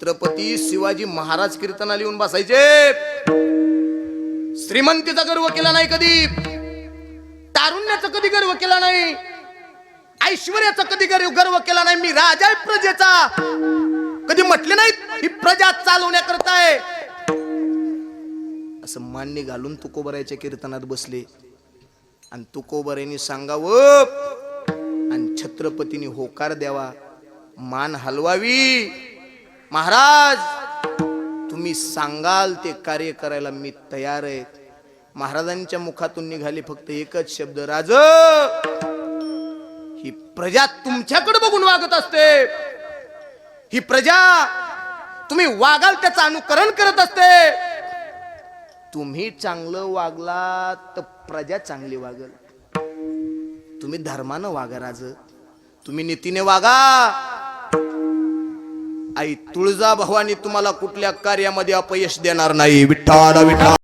छत्रपती शिवाजी महाराज कीर्तना लिहून बसायचे. श्रीमंतीचा गर्व केला नाही कधी, तारुण्याचा कधी गर्व केला नाही, ऐश्वर्याचा कधी गर्व केला नाही. मी राजा आहे प्रजेचा कधी म्हटले नाही, ही प्रजा चालवण्याकरता आहे असं मान्य घालून तुकोबरायच्या कीर्तनात बसले. आणि तुकोबरायांनी सांगावं आणि छत्रपतींनी होकार द्यावा, मान हलवावी. महाराज तुम्ही सांगाल ते कार्य करायला मी तयार आहे. महाराजांच्या मुखातून निघाले फक्त एकच शब्द, राज. ही प्रजा तुमच्याकडे बघून वागत असते. ही प्रजा तुम्ही वागाल त्याचं अनुकरण करत असते. तुम्ही चांगलं वागला तर प्रजा चांगली वागल. तुम्ही धर्मानं वागा राज, तुम्ही नीतीने वागा. आई तुळजाभवानी तुम्हाला कुठल्या कार्यामध्ये अपयश देणार नाही. विठ्ठल विठ्ठल.